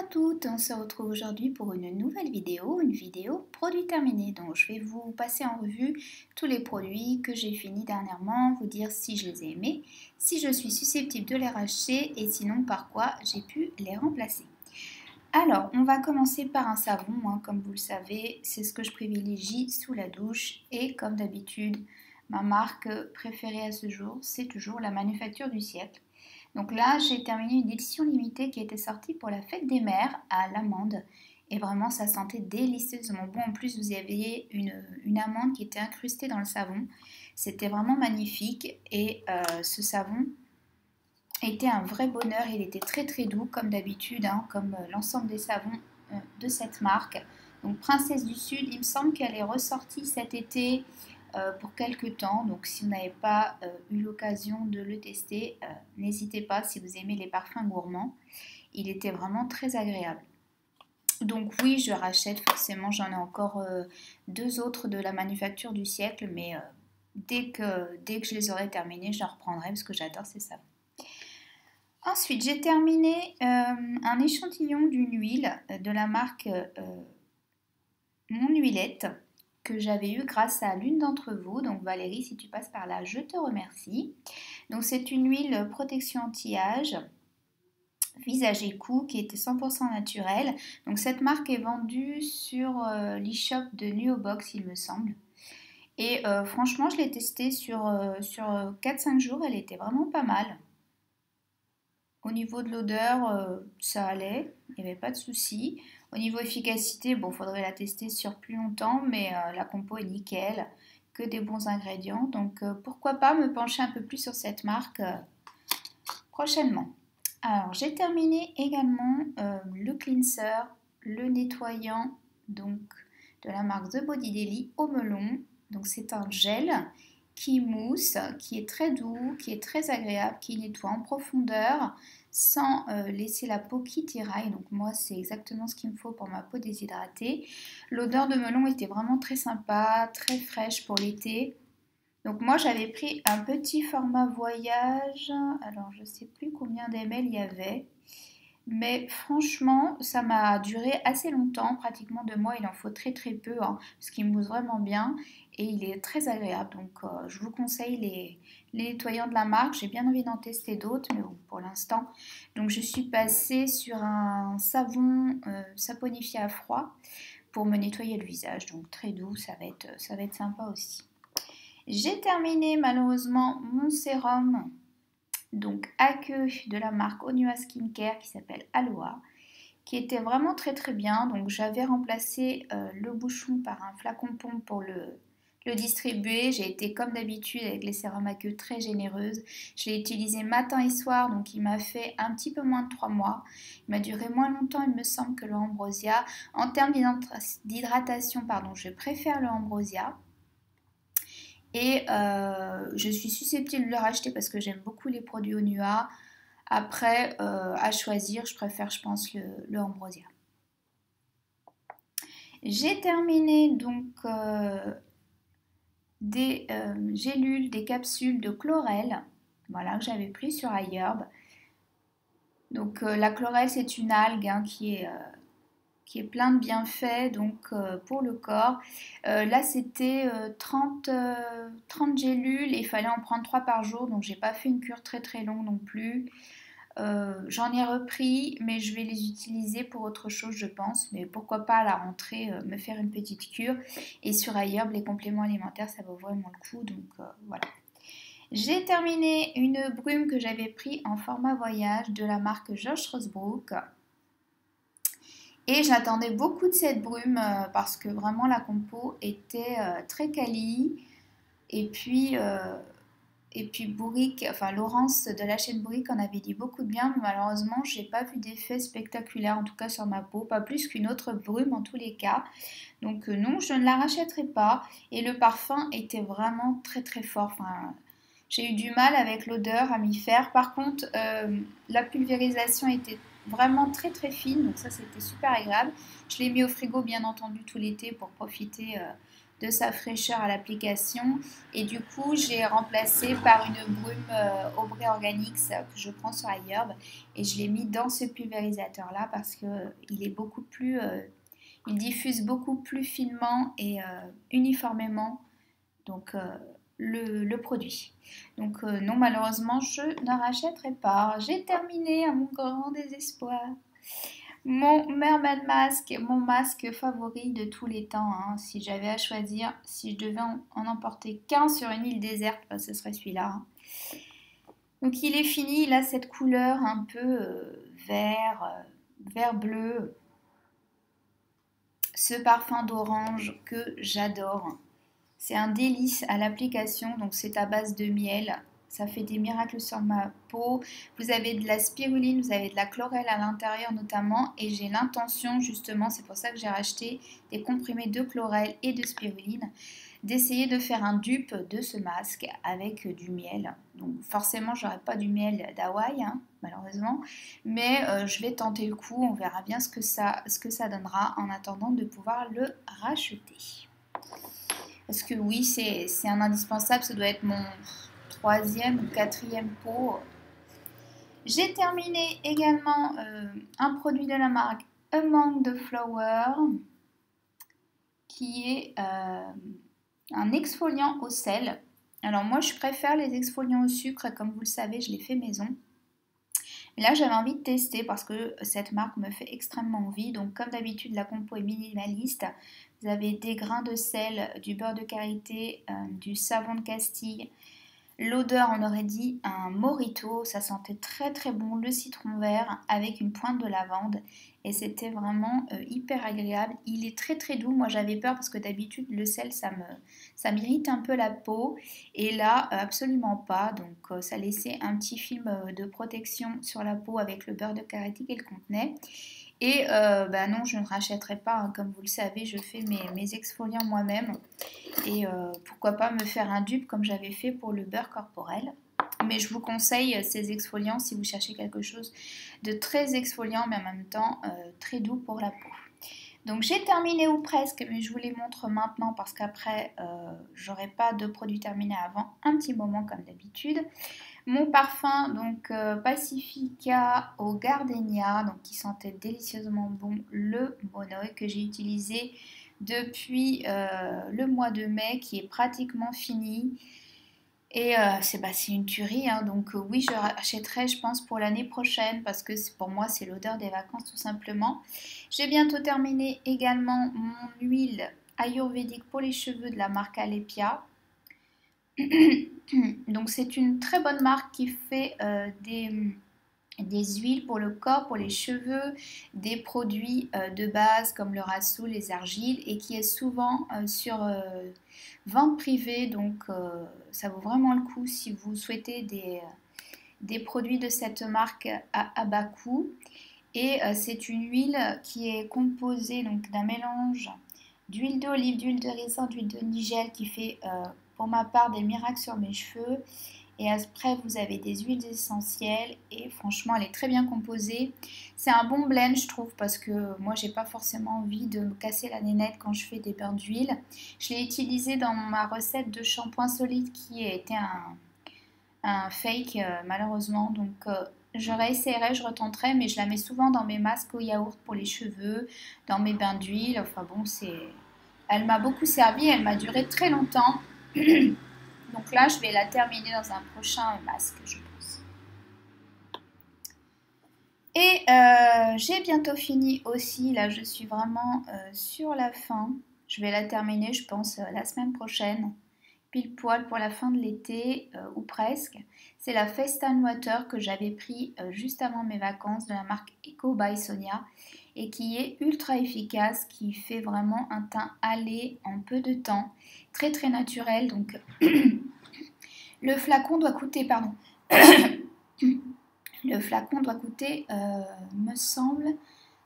toutes, on se retrouve aujourd'hui pour une nouvelle vidéo produit terminé. Donc je vais vous passer en revue tous les produits que j'ai fini dernièrement, vous dire si je les ai aimés, si je suis susceptible de les racheter et sinon par quoi j'ai pu les remplacer. Alors on va commencer par un savon, comme vous le savez, c'est ce que je privilégie sous la douche et comme d'habitude, ma marque préférée à ce jour, c'est toujours la Manufacture du siècle. Donc là, j'ai terminé une édition limitée qui était sortie pour la fête des mères à l'amande. Et vraiment, ça sentait délicieusement bon. En plus, vous aviez une amande qui était incrustée dans le savon. C'était vraiment magnifique. Et ce savon était un vrai bonheur. Il était très très doux, comme d'habitude, comme l'ensemble des savons de cette marque. Donc Princesse du Sud, il me semble qu'elle est ressortie cet été pour quelques temps. Donc si vous n'avez pas eu l'occasion de le tester, n'hésitez pas si vous aimez les parfums gourmands. Il était vraiment très agréable. Donc oui, je rachète forcément, j'en ai encore deux autres de la Manufacture du siècle, mais dès que je les aurai terminés, je les reprendrai parce que j'adore ces savons. Ensuite, j'ai terminé un échantillon d'une huile de la marque Mon Huilette que j'avais eu grâce à l'une d'entre vous. Donc Valérie, si tu passes par là, je te remercie. Donc c'est une huile protection anti-âge, visage et cou qui était 100% naturelle. Donc cette marque est vendue sur l'e-shop de Nuobox, il me semble. Et franchement, je l'ai testée sur 4-5 jours, elle était vraiment pas mal. Au niveau de l'odeur, ça allait, il n'y avait pas de souci. Au niveau efficacité, bon, faudrait la tester sur plus longtemps, mais la compo est nickel, que des bons ingrédients. Donc pourquoi pas me pencher un peu plus sur cette marque prochainement. Alors j'ai terminé également le cleanser, le nettoyant donc de la marque The Body Daily au melon. Donc c'est un gel qui mousse, qui est très doux, qui est très agréable, qui nettoie en profondeur sans laisser la peau qui tiraille. Donc moi c'est exactement ce qu'il me faut pour ma peau déshydratée. L'odeur de melon était vraiment très sympa, très fraîche pour l'été. Donc moi j'avais pris un petit format voyage, alors je ne sais plus combien d'ml il y avait, mais franchement ça m'a duré assez longtemps, pratiquement 2 mois, il en faut très très peu, parce qu'il mousse vraiment bien et il est très agréable. Donc je vous conseille les nettoyants de la marque, j'ai bien envie d'en tester d'autres, mais bon, pour l'instant. Donc je suis passée sur un savon saponifié à froid pour me nettoyer le visage, donc très doux, ça va être sympa aussi. J'ai terminé malheureusement mon sérum donc à queue de la marque Onua Skincare qui s'appelle Aloha, qui était vraiment très très bien. Donc j'avais remplacé le bouchon par un flacon pompe pour le distribuer. J'ai été comme d'habitude avec les sérums à queue très généreuse. Je l'ai utilisé matin et soir, donc il m'a fait un petit peu moins de 3 mois. Il m'a duré moins longtemps, il me semble, que le Ambrosia. En termes d'hydratation, je préfère le Ambrosia. Et je suis susceptible de le racheter parce que j'aime beaucoup les produits Onua. Après, à choisir, je préfère, je pense, le Ambrosia. J'ai terminé donc des gélules, des capsules de chlorelle, voilà, que j'avais pris sur iHerb. Donc la chlorelle, c'est une algue qui est plein de bienfaits donc, pour le corps. Là, c'était 30 gélules et il fallait en prendre 3 par jour. Donc, j'ai pas fait une cure très très longue non plus. J'en ai repris, mais je vais les utiliser pour autre chose, je pense. Mais pourquoi pas à la rentrée me faire une petite cure. Et sur iHerb, les compléments alimentaires, ça vaut vraiment le coup. Donc, voilà. J'ai terminé une brume que j'avais pris en format voyage de la marque Josh Rosebrook. Et j'attendais beaucoup de cette brume parce que vraiment la compo était très quali. Et puis Bourrique, enfin Laurence de la chaîne Bourrique en avait dit beaucoup de bien, mais malheureusement j'ai pas vu d'effet spectaculaire en tout cas sur ma peau, pas plus qu'une autre brume en tous les cas. Donc non, je ne la rachèterai pas. Et le parfum était vraiment très très fort. Enfin, j'ai eu du mal avec l'odeur à m'y faire. Par contre, la pulvérisation était vraiment très très fine, donc ça c'était super agréable. Je l'ai mis au frigo bien entendu tout l'été pour profiter de sa fraîcheur à l'application. Et du coup, j'ai remplacé par une brume Aubrey Organics que je prends sur iHerb. Et je l'ai mis dans ce pulvérisateur-là parce qu'il est beaucoup plus... il diffuse beaucoup plus finement et uniformément donc, le produit. Donc non, malheureusement, je ne rachèterai pas. J'ai terminé à mon grand désespoir. Mon Mermaid Mask, mon masque favori de tous les temps. Hein. Si j'avais à choisir, si je devais en emporter qu'un sur une île déserte, ce serait celui-là. Hein. Donc il est fini, il a cette couleur un peu vert bleu. Ce parfum d'orange que j'adore. C'est un délice à l'application, donc c'est à base de miel. Ça fait des miracles sur ma peau. Vous avez de la spiruline, vous avez de la chlorelle à l'intérieur notamment. Et j'ai l'intention justement, c'est pour ça que j'ai racheté des comprimés de chlorelle et de spiruline, d'essayer de faire un dupe de ce masque avec du miel. Donc forcément, j'aurai pas du miel d'Hawaï, hein, malheureusement. Mais je vais tenter le coup, on verra bien ce que ça donnera en attendant de pouvoir le racheter. Parce que oui, c'est un indispensable, ça doit être mon 3e ou 4e pot. J'ai terminé également un produit de la marque Among the Flowers, qui est un exfoliant au sel. Alors moi, je préfère les exfoliants au sucre, comme vous le savez, je les fais maison. Mais là, j'avais envie de tester parce que cette marque me fait extrêmement envie. Donc comme d'habitude, la compo est minimaliste. Vous avez des grains de sel, du beurre de karité, du savon de Castille. L'odeur, on aurait dit un mojito, ça sentait très très bon, le citron vert avec une pointe de lavande et c'était vraiment hyper agréable. Il est très très doux, moi j'avais peur parce que d'habitude le sel ça m'irrite un peu la peau et là absolument pas, donc ça laissait un petit film de protection sur la peau avec le beurre de karité qu'elle contenait. Et non, je ne rachèterai pas, hein. Comme vous le savez, je fais mes exfoliants moi-même. Et pourquoi pas me faire un dupe comme j'avais fait pour le beurre corporel. Mais je vous conseille ces exfoliants si vous cherchez quelque chose de très exfoliant, mais en même temps très doux pour la peau. Donc j'ai terminé ou presque, mais je vous les montre maintenant parce qu'après, j'aurai pas de produit terminé avant un petit moment comme d'habitude. Mon parfum, donc Pacifica au gardenia, donc qui sentait délicieusement bon, le Monoï que j'ai utilisé depuis le mois de mai, qui est pratiquement fini. Et c'est une tuerie, hein, donc oui, je rachèterai, je pense, pour l'année prochaine, parce que pour moi, c'est l'odeur des vacances, tout simplement. J'ai bientôt terminé également mon huile ayurvédique pour les cheveux de la marque Alepia. Donc c'est une très bonne marque qui fait des huiles pour le corps, pour les cheveux, des produits de base comme le rassoul, les argiles et qui est souvent sur vente privée. Donc ça vaut vraiment le coup si vous souhaitez des produits de cette marque à bas coût. Et c'est une huile qui est composée donc d'un mélange d'huile d'olive, d'huile de raisin, d'huile de nigel qui fait pour ma part des miracles sur mes cheveux. Et après, vous avez des huiles essentielles et franchement, elle est très bien composée. C'est un bon blend, je trouve, parce que moi, j'ai pas forcément envie de me casser la nénette quand je fais des bains d'huile. Je l'ai utilisé dans ma recette de shampoing solide qui était un fake, malheureusement. Donc, je réessayerai, je retenterai, mais je la mets souvent dans mes masques au yaourt pour les cheveux, dans mes bains d'huile. Enfin bon, elle m'a beaucoup servi, elle m'a duré très longtemps. Donc là, je vais la terminer dans un prochain masque, je pense. Et j'ai bientôt fini aussi. Là, je suis vraiment sur la fin. Je vais la terminer, je pense, la semaine prochaine. Pile poil pour la fin de l'été, ou presque. C'est la Festa Water que j'avais pris juste avant mes vacances de la marque Eco by Sonia. Et qui est ultra efficace, qui fait vraiment un teint hâlé en peu de temps. Très très naturel, donc... Le flacon doit coûter, pardon, le flacon doit coûter, me semble,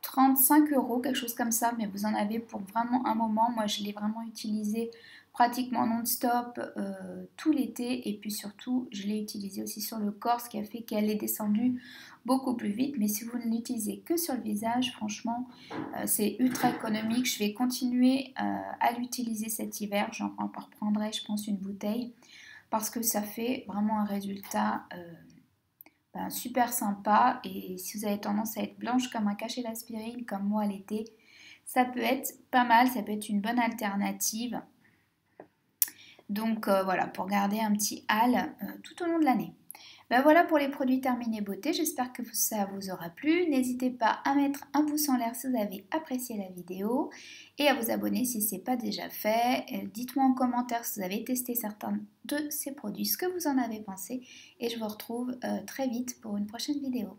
35 €, quelque chose comme ça, mais vous en avez pour vraiment un moment. Moi, je l'ai vraiment utilisé pratiquement non-stop tout l'été, et puis surtout, je l'ai utilisé aussi sur le corps, ce qui a fait qu'elle est descendue beaucoup plus vite. Mais si vous ne l'utilisez que sur le visage, franchement, c'est ultra économique. Je vais continuer à l'utiliser cet hiver. J'en reprendrai, je pense, une bouteille parce que ça fait vraiment un résultat super sympa. Et si vous avez tendance à être blanche comme un cachet d'aspirine, comme moi l'été, ça peut être pas mal, ça peut être une bonne alternative. Donc voilà, pour garder un petit hâle tout au long de l'année. Voilà pour les produits terminés beauté, j'espère que ça vous aura plu. N'hésitez pas à mettre un pouce en l'air si vous avez apprécié la vidéo et à vous abonner si ce n'est pas déjà fait. Dites-moi en commentaire si vous avez testé certains de ces produits, ce que vous en avez pensé et je vous retrouve très vite pour une prochaine vidéo.